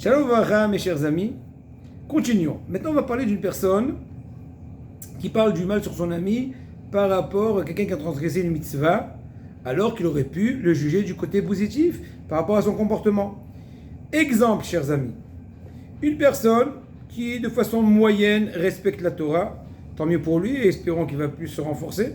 Shalom Varacha, mes chers amis. Continuons. Maintenant, on va parler d'une personne qui parle du mal sur son ami par rapport à quelqu'un qui a transgressé une mitzvah, alors qu'il aurait pu le juger du côté positif par rapport à son comportement. Exemple, chers amis. Une personne qui, de façon moyenne, respecte la Torah, tant mieux pour lui, et espérons qu'il va plus se renforcer.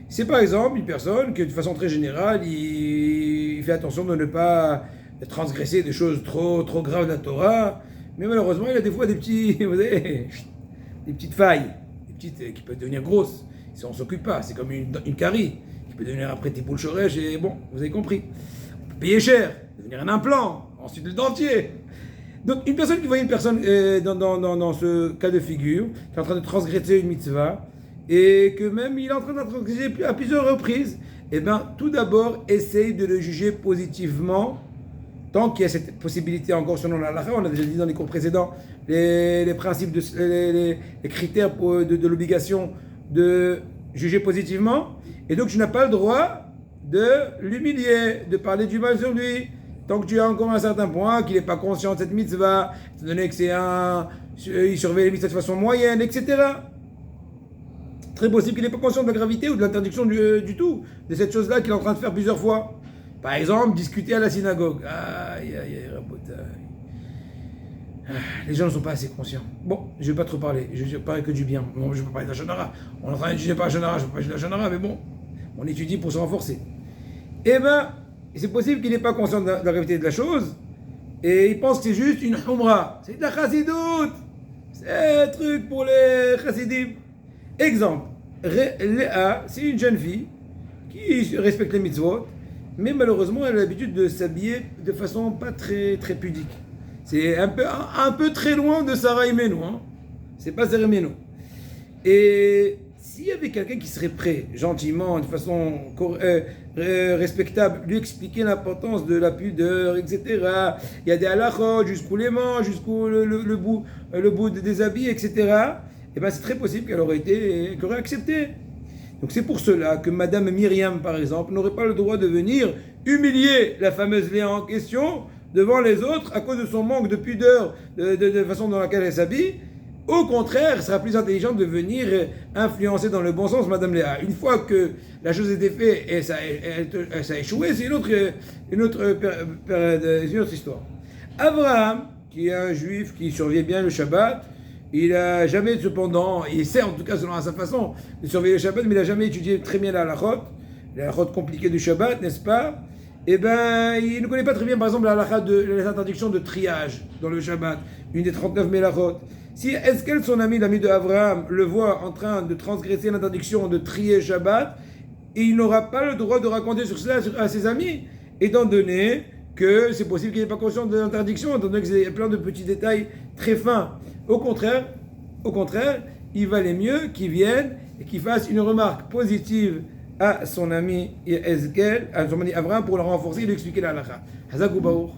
C'est par exemple une personne qui, de façon très générale, il fait attention de ne pas transgresser des choses trop graves de la Torah, mais malheureusement, il a des fois des petits, vous savez, des petites failles, qui peuvent devenir grosses, si on ne s'occupe pas. C'est comme une carie, qui peut devenir après tes poules chorèches, et bon, vous avez compris. On peut payer cher, devenir un implant, ensuite le dentier. Donc, une personne qui voit une personne dans ce cas de figure, qui est en train de transgresser une mitzvah, et que même il est en train de transgresser à plusieurs reprises, eh bien, tout d'abord, essaye de le juger positivement, tant qu'il y a cette possibilité encore selon la halakha. On a déjà dit dans les cours précédents les principes, les critères de l'obligation de juger positivement, et donc tu n'as pas le droit de l'humilier, de parler du mal sur lui. Tant que tu as encore un certain point, qu'il n'est pas conscient de cette mitzvah, étant donné que il surveille les mitzvahs de façon moyenne, etc. Très possible qu'il n'est pas conscient de la gravité ou de l'interdiction du tout, de cette chose-là qu'il est en train de faire plusieurs fois. Par exemple, discuter à la synagogue. Aïe, rabotaille. Les gens ne sont pas assez conscients. Bon, je ne vais pas trop parler, je ne parle que du bien. Bon, je ne peux pas parler de la Shonara. On est en train d'étudier pas la Shonara, je ne peux pas étudier la Shonara, mais bon, on étudie pour se renforcer. Eh bien, c'est possible qu'il n'est pas conscient de la gravité de la chose, et il pense que c'est juste une humra. C'est de la chassidoute. C'est un truc pour les chassidim. Exemple, Léa, c'est une jeune fille qui respecte les mitzvot, mais malheureusement, elle a l'habitude de s'habiller de façon pas très pudique. C'est un peu très loin de Sarah Imenu, hein. C'est pas Sarah Imenu. Et s'il y avait quelqu'un qui serait prêt, gentiment, de façon respectable, lui expliquer l'importance de la pudeur, etc. Il y a des halachot, jusqu'où les manches, jusqu'où le bout des habits, etc. Et bien c'est très possible qu'elle aurait accepté. Donc c'est pour cela que Madame Myriam, par exemple, n'aurait pas le droit de venir humilier la fameuse Léa en question devant les autres à cause de son manque de pudeur, de façon dans laquelle elle s'habille. Au contraire, il sera plus intelligent de venir influencer dans le bon sens Madame Léa. Une fois que la chose était faite et ça a échoué, c'est une autre histoire. Abraham, qui est un juif qui surveille bien le Shabbat, il n'a jamais, cependant, il sait en tout cas selon sa façon de surveiller le Shabbat, mais il n'a jamais étudié très bien la halachot compliquée du Shabbat, n'est-ce pas? Eh bien, il ne connaît pas très bien, par exemple, la halakha de les interdictions de triage dans le Shabbat, une des 39 mélachot. Si est-ce qu'elle, son ami, l'ami de Abraham, le voit en train de transgresser l'interdiction de trier Shabbat, et il n'aura pas le droit de raconter sur cela à ses amis, étant donné que c'est possible qu'il n'ait pas conscience de l'interdiction, étant donné qu'il y a plein de petits détails très fins. Au contraire, il valait mieux qu'il vienne et qu'il fasse une remarque positive à son ami Ezkel, à son ami Abraham, pour le renforcer et lui expliquer la halakha. Hazak ou Baruch.